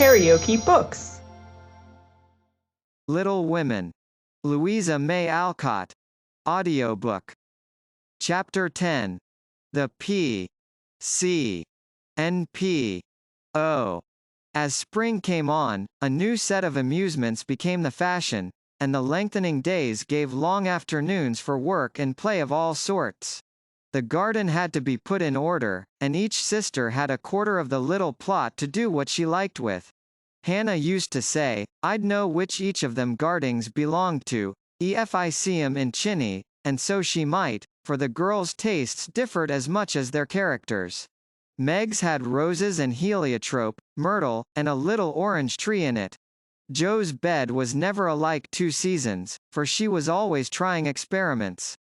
KaraokeBooks. Little Women. Louisa May Alcott. Audiobook. Chapter 10. The P. C. N. P. O. As spring came on, a new set of amusements became the fashion, and the lengthening days gave long afternoons for work and play of all sorts. The garden had to be put in order, and each sister had a quarter of the little plot to do what she liked with. Hannah used to say, "I'd know which each of them gardings belonged to, if I see 'em in Chinny," and so she might, for the girls' tastes differed as much as their characters. Meg's had roses and heliotrope, myrtle, and a little orange tree in it. Jo's bed was never alike 2 seasons, for she was always trying experiments.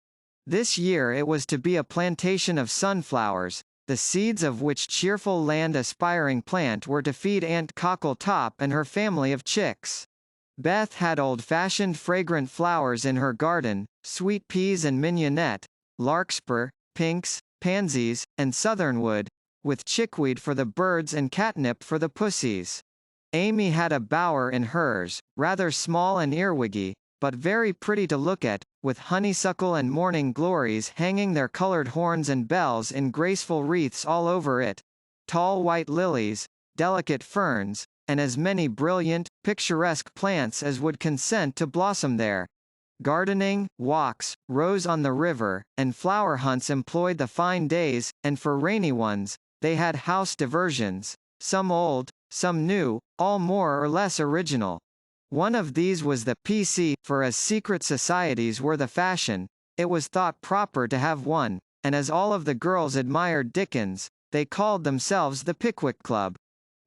This year it was to be a plantation of sunflowers, the seeds of which cheerful land-aspiring plant were to feed Aunt Cockletop and her family of chicks. Beth had old-fashioned fragrant flowers in her garden, sweet peas and mignonette, larkspur, pinks, pansies, and southernwood, with chickweed for the birds and catnip for the pussies. Amy had a bower in hers, rather small and earwiggy, but very pretty to look at, with honeysuckle and morning glories hanging their colored horns and bells in graceful wreaths all over it, tall white lilies, delicate ferns, and as many brilliant, picturesque plants as would consent to blossom there. Gardening, walks, rows on the river, and flower hunts employed the fine days, and for rainy ones, they had house diversions, some old, some new, all more or less original. One of these was the P.C., for as secret societies were the fashion, it was thought proper to have one, and as all of the girls admired Dickens, they called themselves the Pickwick Club.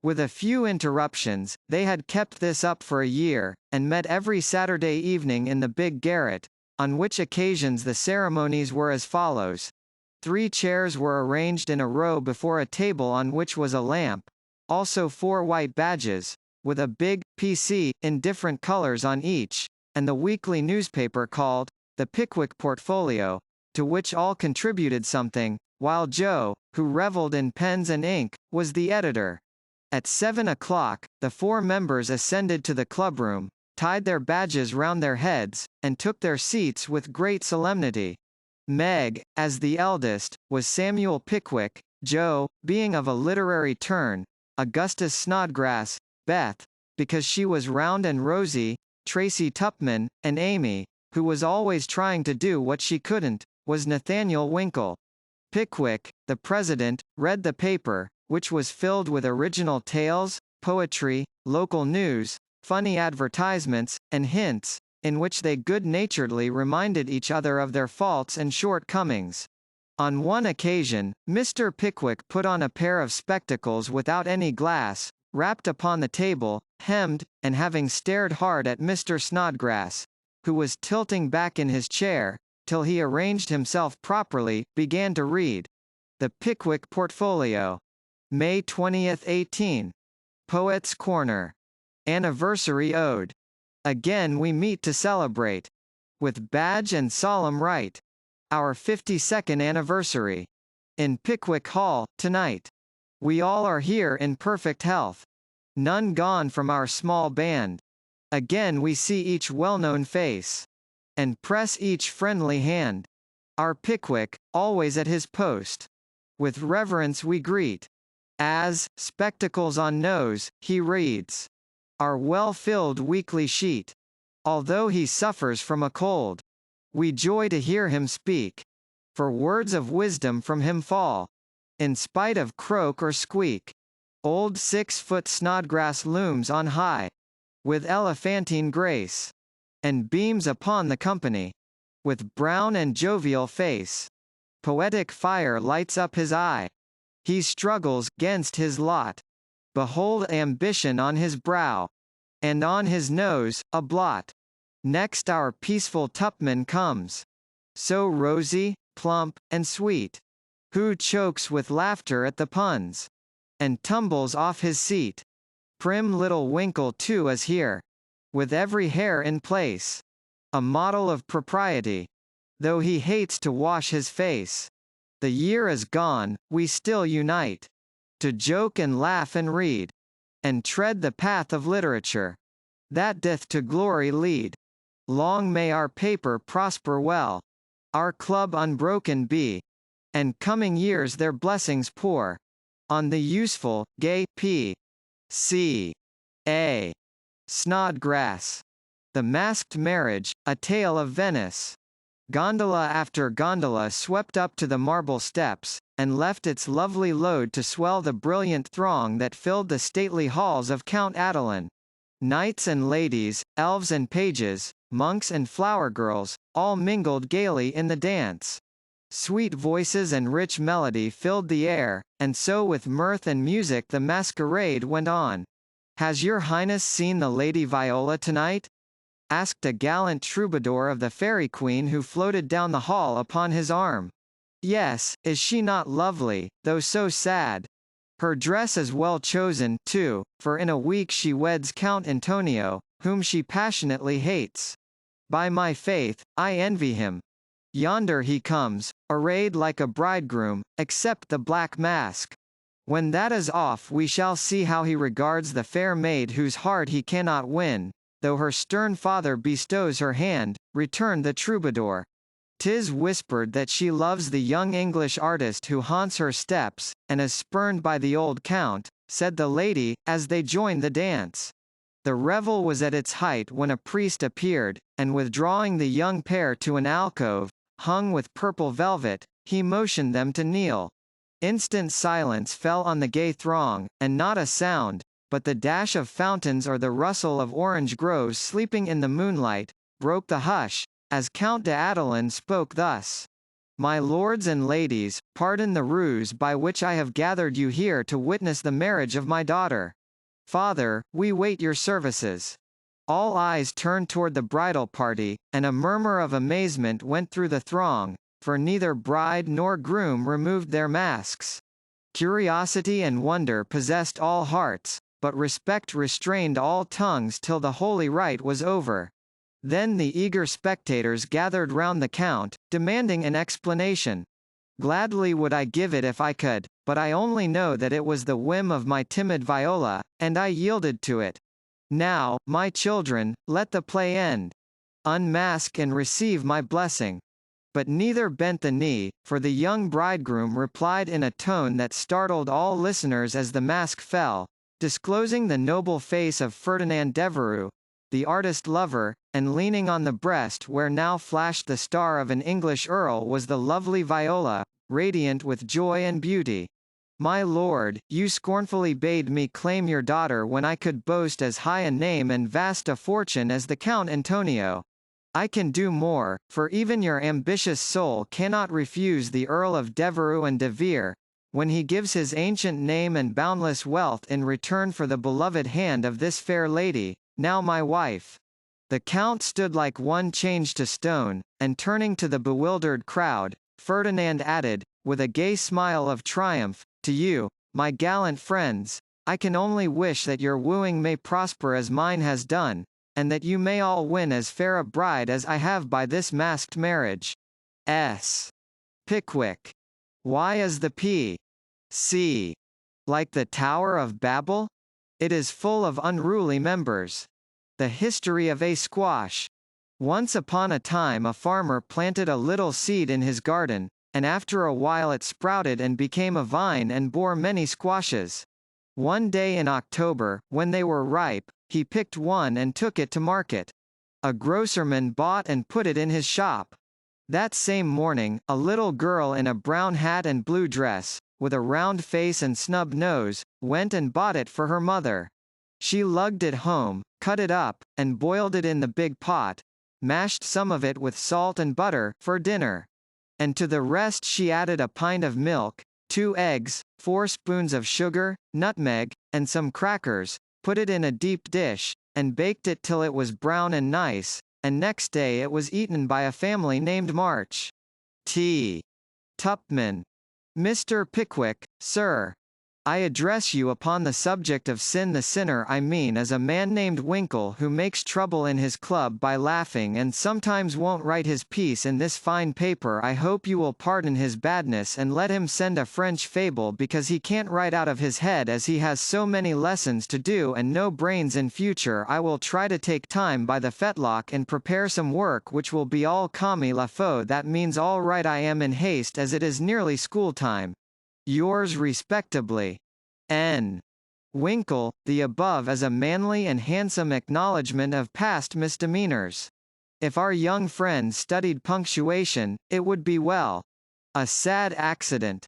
With a few interruptions, they had kept this up for a year, and met every Saturday evening in the big garret, on which occasions the ceremonies were as follows. 3 chairs were arranged in a row before a table on which was a lamp, also 4 white badges, with a big P.C. in different colors on each, and the weekly newspaper called the Pickwick Portfolio, to which all contributed something, while Jo, who revelled in pens and ink, was the editor. At 7 o'clock, the 4 members ascended to the clubroom, tied their badges round their heads, and took their seats with great solemnity. Meg, as the eldest, was Samuel Pickwick, Jo, being of a literary turn, Augustus Snodgrass, Beth, because she was round and rosy, Tracy Tupman, and Amy, who was always trying to do what she couldn't, was Nathaniel Winkle. Pickwick, the president, read the paper, which was filled with original tales, poetry, local news, funny advertisements, and hints, in which they good-naturedly reminded each other of their faults and shortcomings. On one occasion, Mr. Pickwick put on a pair of spectacles without any glass, rapped upon the table, hemmed, and having stared hard at Mr. Snodgrass, who was tilting back in his chair, till he arranged himself properly, began to read. The Pickwick Portfolio. May 20th 18. Poets' Corner. Anniversary Ode. Again we meet to celebrate, with badge and solemn rite, our 52nd anniversary. In Pickwick Hall, tonight. We all are here in perfect health. None gone from our small band. Again we see each well-known face, and press each friendly hand. Our Pickwick, always at his post. With reverence we greet. As, spectacles on nose, he reads our well-filled weekly sheet. Although he suffers from a cold, we joy to hear him speak, for words of wisdom from him fall, in spite of croak or squeak. Old 6-foot Snodgrass looms on high, with elephantine grace, and beams upon the company, with brown and jovial face. Poetic fire lights up his eye. He struggles 'gainst his lot. Behold ambition on his brow, and on his nose, a blot. Next our peaceful Tupman comes, so rosy, plump, and sweet, who chokes with laughter at the puns, and tumbles off his seat. Prim little Winkle too is here, with every hair in place, a model of propriety, though he hates to wash his face. The year is gone, we still unite, to joke and laugh and read. and tread the path of literature. That doth to glory lead. Long may our paper prosper well, our club unbroken be, and coming years their blessings pour on the useful, gay P. C. A. Snodgrass. The Masked Marriage, A Tale of Venice. Gondola after gondola swept up to the marble steps, and left its lovely load to swell the brilliant throng that filled the stately halls of Count Adelin. Knights and ladies, elves and pages, monks and flower girls, all mingled gaily in the dance. Sweet voices and rich melody filled the air, and so with mirth and music the masquerade went on. "Has your Highness seen the Lady Viola tonight?" asked a gallant troubadour of the Fairy Queen who floated down the hall upon his arm. "Yes, is she not lovely, though so sad? Her dress is well chosen, too, for in a week she weds Count Antonio, whom she passionately hates. By my faith, I envy him. Yonder he comes, arrayed like a bridegroom, except the black mask. When that is off we shall see how he regards the fair maid whose heart he cannot win, though her stern father bestows her hand," returned the troubadour. "'Tis whispered that she loves the young English artist who haunts her steps, and is spurned by the old count," said the lady, as they joined the dance. The revel was at its height when a priest appeared, and withdrawing the young pair to an alcove, hung with purple velvet, he motioned them to kneel. Instant silence fell on the gay throng, and not a sound, but the dash of fountains or the rustle of orange groves sleeping in the moonlight, broke the hush, as Count d'Adelin spoke thus. "My lords and ladies, pardon the ruse by which I have gathered you here to witness the marriage of my daughter. Father, we wait your services." All eyes turned toward the bridal party, and a murmur of amazement went through the throng, for neither bride nor groom removed their masks. Curiosity and wonder possessed all hearts, but respect restrained all tongues till the holy rite was over. Then the eager spectators gathered round the count, demanding an explanation. "Gladly would I give it if I could, but I only know that it was the whim of my timid Viola, and I yielded to it. Now, my children, let the play end. Unmask and receive my blessing." But neither bent the knee, for the young bridegroom replied in a tone that startled all listeners as the mask fell, disclosing the noble face of Ferdinand Devereux, the artist lover, and leaning on the breast where now flashed the star of an English earl was the lovely Viola, radiant with joy and beauty. "My lord, you scornfully bade me claim your daughter when I could boast as high a name and vast a fortune as the Count Antonio. I can do more, for even your ambitious soul cannot refuse the Earl of Devereux and de Vere, when he gives his ancient name and boundless wealth in return for the beloved hand of this fair lady, now my wife." The Count stood like one changed to stone, and turning to the bewildered crowd, Ferdinand added, with a gay smile of triumph, "To you, my gallant friends, I can only wish that your wooing may prosper as mine has done, and that you may all win as fair a bride as I have by this masked marriage." S. Pickwick. Why is the P. C. like the Tower of Babel? It is full of unruly members. The history of a squash. Once upon a time a farmer planted a little seed in his garden, and after a while it sprouted and became a vine and bore many squashes. One day in October, when they were ripe, he picked one and took it to market. A grocerman bought and put it in his shop. That same morning, a little girl in a brown hat and blue dress, with a round face and snub nose, went and bought it for her mother. She lugged it home, cut it up, and boiled it in the big pot, mashed some of it with salt and butter, for dinner. And to the rest she added a pint of milk, 2 eggs, 4 spoons of sugar, nutmeg, and some crackers, put it in a deep dish, and baked it till it was brown and nice, and next day it was eaten by a family named March. T. Tupman. Mr. Pickwick, sir. I address you upon the subject of sin. The sinner I mean is a man named Winkle who makes trouble in his club by laughing and sometimes won't write his piece in this fine paper. I hope you will pardon his badness and let him send a French fable because he can't write out of his head as he has so many lessons to do and no brains. In future I will try to take time by the fetlock and prepare some work which will be all comme il faut. That means all right. I am in haste as it is nearly school time. Yours respectably, N. Winkle. The above is a manly and handsome acknowledgment of past misdemeanors. If our young friend studied punctuation, it would be well. A sad accident.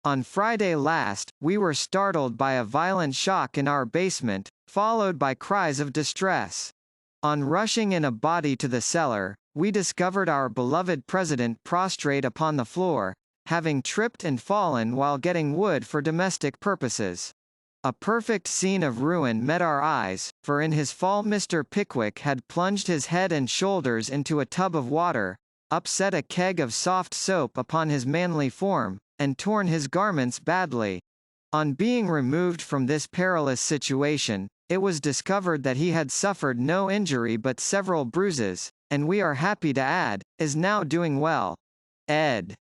On Friday last, we were startled by a violent shock in our basement, followed by cries of distress. On rushing in a body to the cellar, we discovered our beloved president prostrate upon the floor, having tripped and fallen while getting wood for domestic purposes. A perfect scene of ruin met our eyes, for in his fall Mr. Pickwick had plunged his head and shoulders into a tub of water, upset a keg of soft soap upon his manly form, and torn his garments badly. On being removed from this perilous situation, it was discovered that he had suffered no injury but several bruises, and we are happy to add, is now doing well. Ed.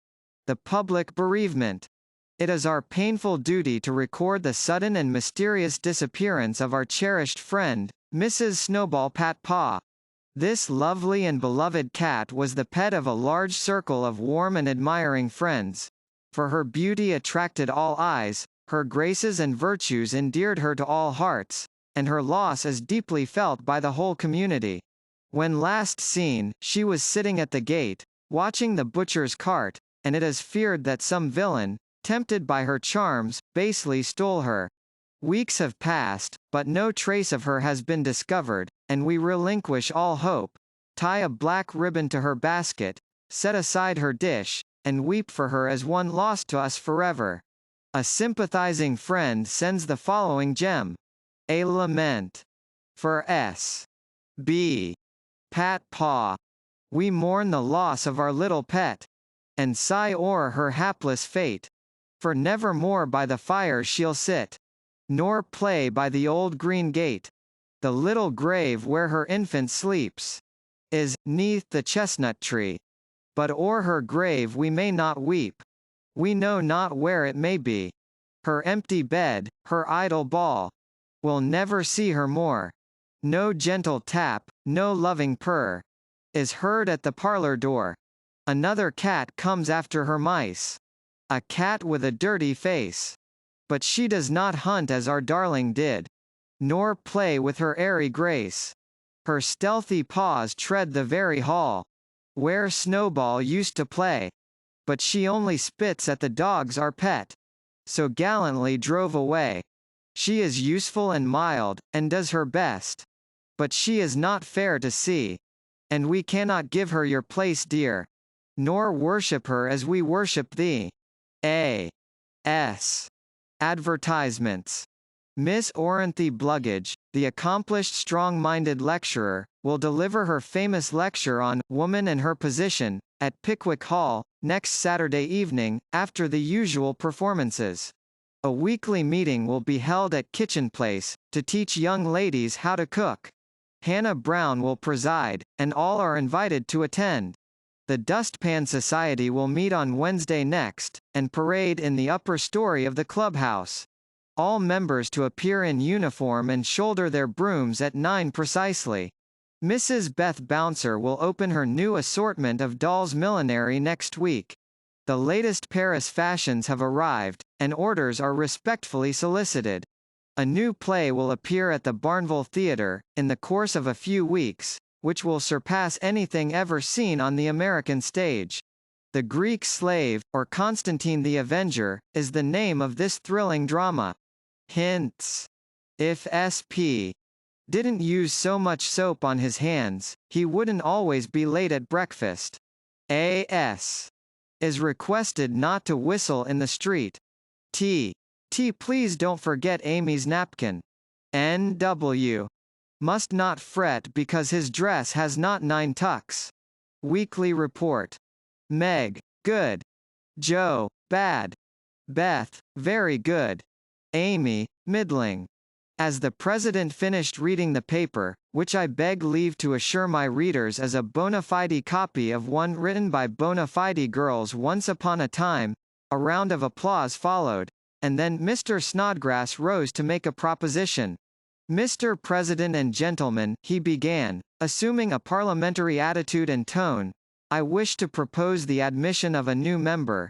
The Public Bereavement. It is our painful duty to record the sudden and mysterious disappearance of our cherished friend, Mrs. Snowball Patpaw. This lovely and beloved cat was the pet of a large circle of warm and admiring friends. For her beauty attracted all eyes, her graces and virtues endeared her to all hearts, and her loss is deeply felt by the whole community. When last seen, she was sitting at the gate, watching the butcher's cart, and it is feared that some villain, tempted by her charms, basely stole her. Weeks have passed, but no trace of her has been discovered, and we relinquish all hope, tie a black ribbon to her basket, set aside her dish, and weep for her as one lost to us forever. A sympathizing friend sends the following gem. A lament. For S. B. Patpaw. We mourn the loss of our little pet, and sigh o'er her hapless fate. For never more by the fire she'll sit, nor play by the old green gate. The little grave where her infant sleeps is 'neath the chestnut tree. But o'er her grave we may not weep. We know not where it may be. Her empty bed, her idle ball, we'll never see her more. No gentle tap, no loving purr, is heard at the parlor door. Another cat comes after her mice. A cat with a dirty face. But she does not hunt as our darling did, nor play with her airy grace. Her stealthy paws tread the very hall where Snowball used to play. But she only spits at the dogs our pet so gallantly drove away. She is useful and mild, and does her best. But she is not fair to see, and we cannot give her your place, dear, nor worship her as we worship thee. A. S. Advertisements. Miss Oranthy Bluggage, the accomplished strong-minded lecturer, will deliver her famous lecture on Woman and Her Position at Pickwick Hall next Saturday evening, after the usual performances. A weekly meeting will be held at Kitchen Place to teach young ladies how to cook. Hannah Brown will preside, and all are invited to attend. The Dustpan Society will meet on Wednesday next, and parade in the upper story of the clubhouse. All members to appear in uniform and shoulder their brooms at 9 precisely. Mrs. Beth Bouncer will open her new assortment of dolls' millinery next week. The latest Paris fashions have arrived, and orders are respectfully solicited. A new play will appear at the Barnville Theatre, in the course of a few weeks, which will surpass anything ever seen on the American stage. The Greek Slave, or Constantine the Avenger, is the name of this thrilling drama. Hints. If SP didn't use so much soap on his hands, he wouldn't always be late at breakfast. AS is requested not to whistle in the street. T. Please don't forget Amy's napkin. NW must not fret because his dress has not 9 tucks. Weekly report. Meg, good. Joe, bad. Beth, very good. Amy, middling. As the president finished reading the paper, which I beg leave to assure my readers is a bona fide copy of one written by bona fide girls once upon a time, a round of applause followed, and then Mr. Snodgrass rose to make a proposition. Mr. President and gentlemen, he began, assuming a parliamentary attitude and tone, I wish to propose the admission of a new member,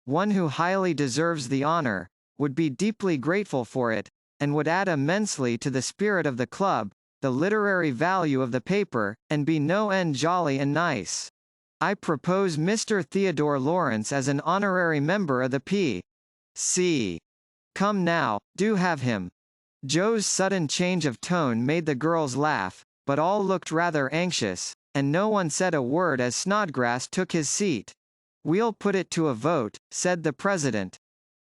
one who highly deserves the honor, would be deeply grateful for it, and would add immensely to the spirit of the club, the literary value of the paper, and be no end jolly and nice. I propose Mr. Theodore Lawrence as an honorary member of the P.C. Come now, do have him. Joe's sudden change of tone made the girls laugh, but all looked rather anxious, and no one said a word as Snodgrass took his seat. We'll put it to a vote, said the president.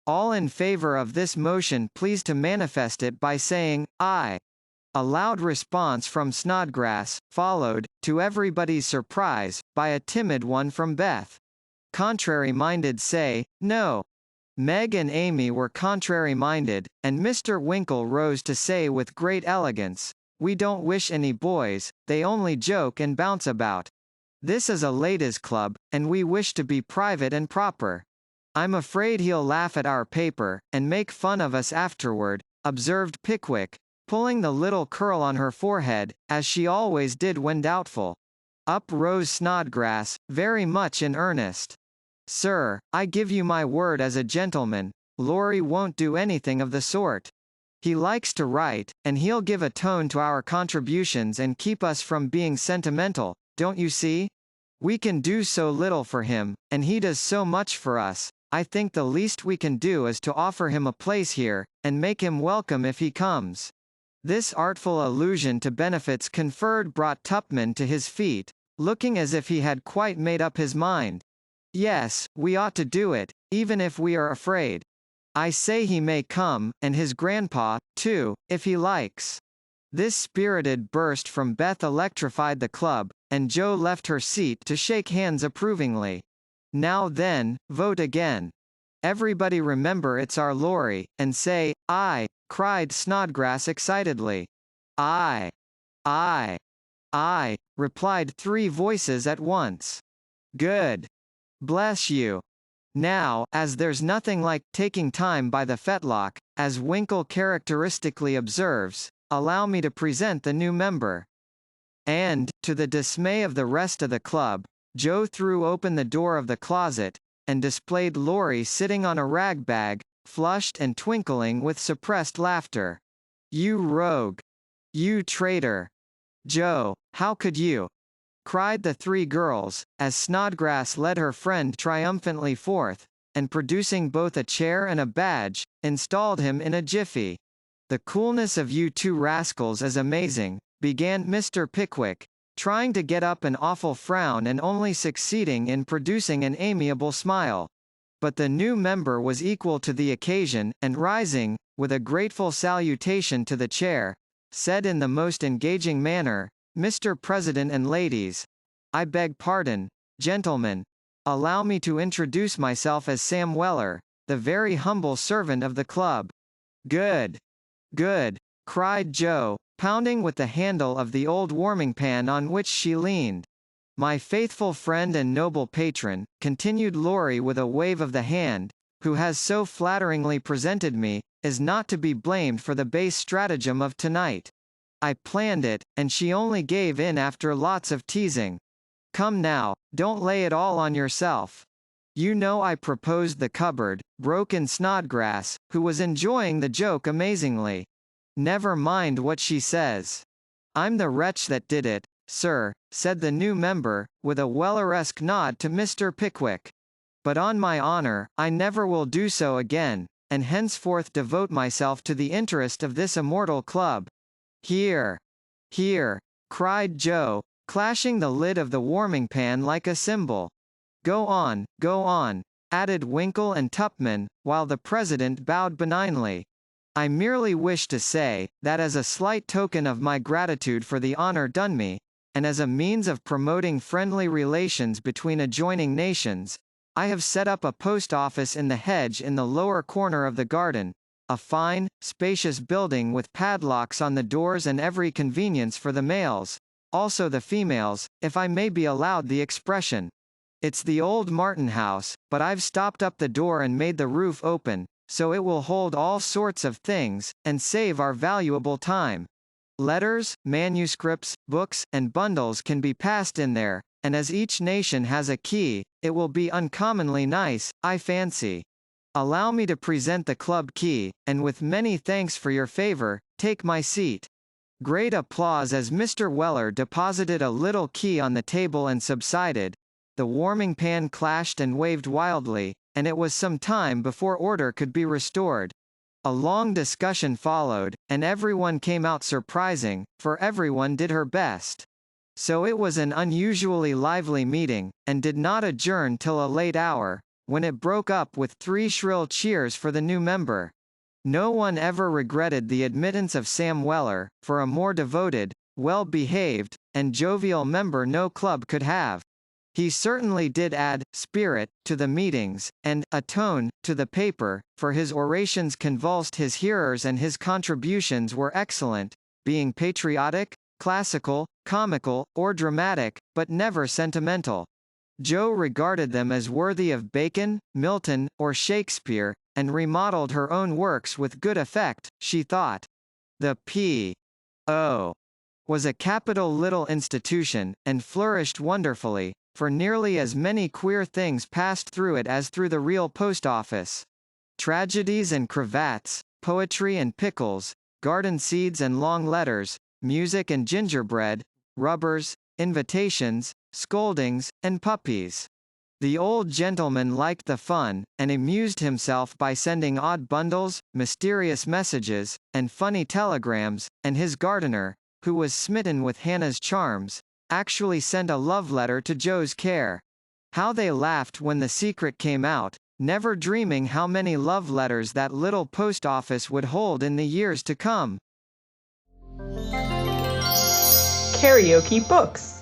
All in favor of this motion please to manifest it by saying, aye. A loud response from Snodgrass, followed, to everybody's surprise, by a timid one from Beth. Contrary-minded say, no. Meg and Amy were contrary-minded, and Mr. Winkle rose to say with great elegance, we don't wish any boys, they only joke and bounce about. This is a ladies' club, and we wish to be private and proper. I'm afraid he'll laugh at our paper, and make fun of us afterward, observed Pickwick, pulling the little curl on her forehead, as she always did when doubtful. Up rose Snodgrass, very much in earnest. Sir, I give you my word as a gentleman, Laurie won't do anything of the sort. He likes to write, and he'll give a tone to our contributions and keep us from being sentimental, don't you see? We can do so little for him, and he does so much for us. I think the least we can do is to offer him a place here, and make him welcome if he comes. This artful allusion to benefits conferred brought Tupman to his feet, looking as if he had quite made up his mind. Yes, we ought to do it, even if we are afraid. I say he may come, and his grandpa, too, if he likes. This spirited burst from Beth electrified the club, and Joe left her seat to shake hands approvingly. Now then, vote again. Everybody remember it's our Laurie, and say, aye, cried Snodgrass excitedly. Aye. Aye. Aye, replied 3 voices at once. Good. Bless you. Now, as there's nothing like taking time by the fetlock, as Winkle characteristically observes, allow me to present the new member. And, to the dismay of the rest of the club, Joe threw open the door of the closet, and displayed Laurie sitting on a rag bag, flushed and twinkling with suppressed laughter. You rogue! You traitor! Joe, how could you? Cried the 3 girls, as Snodgrass led her friend triumphantly forth, and producing both a chair and a badge, installed him in a jiffy. The coolness of you 2 rascals is amazing, began Mr. Pickwick, trying to get up an awful frown and only succeeding in producing an amiable smile. But the new member was equal to the occasion, and rising, with a grateful salutation to the chair, said in the most engaging manner, Mr. President and ladies, I beg pardon, gentlemen, allow me to introduce myself as Sam Weller, the very humble servant of the club. Good. Good, cried Joe, pounding with the handle of the old warming pan on which she leaned. My faithful friend and noble patron, continued Laurie with a wave of the hand, who has so flatteringly presented me, is not to be blamed for the base stratagem of tonight. I planned it, and she only gave in after lots of teasing. Come now, don't lay it all on yourself. You know I proposed the cupboard, broke in Snodgrass, who was enjoying the joke amazingly. Never mind what she says. I'm the wretch that did it, sir, said the new member, with a Welleresque nod to Mr. Pickwick. But on my honor, I never will do so again, and henceforth devote myself to the interest of this immortal club. Here! Here! Cried Joe, clashing the lid of the warming pan like a cymbal. Go on, added Winkle and Tupman, while the president bowed benignly. I merely wish to say, that as a slight token of my gratitude for the honor done me, and as a means of promoting friendly relations between adjoining nations, I have set up a post office in the hedge in the lower corner of the garden. a fine, spacious building with padlocks on the doors and every convenience for the males, also the females, if I may be allowed the expression. It's the old Martin house, but I've stopped up the door and made the roof open, so it will hold all sorts of things, and save our valuable time. Letters, manuscripts, books, and bundles can be passed in there, and as each nation has a key, it will be uncommonly nice, I fancy. Allow me to present the club key, and with many thanks for your favor, take my seat. Great applause as Mr. Weller deposited a little key on the table and subsided. The warming pan clashed and waved wildly, and it was some time before order could be restored. A long discussion followed, and everyone came out surprising, for everyone did her best. So it was an unusually lively meeting, and did not adjourn till a late hour, when it broke up with 3 shrill cheers for the new member. No one ever regretted the admittance of Sam Weller, for a more devoted, well-behaved, and jovial member no club could have. He certainly did add spirit to the meetings, and a tone to the paper, for his orations convulsed his hearers and his contributions were excellent, being patriotic, classical, comical, or dramatic, but never sentimental. Jo regarded them as worthy of Bacon, Milton, or Shakespeare, and remodeled her own works with good effect, she thought. The P.O. was a capital little institution, and flourished wonderfully, for nearly as many queer things passed through it as through the real post office. Tragedies and cravats, poetry and pickles, garden seeds and long letters, music and gingerbread, rubbers, invitations, scoldings, and puppies. The old gentleman liked the fun, and amused himself by sending odd bundles, mysterious messages, and funny telegrams, and his gardener, who was smitten with Hannah's charms, actually sent a love letter to Jo's care. How they laughed when the secret came out, never dreaming how many love letters that little post office would hold in the years to come. KaraokeBooks.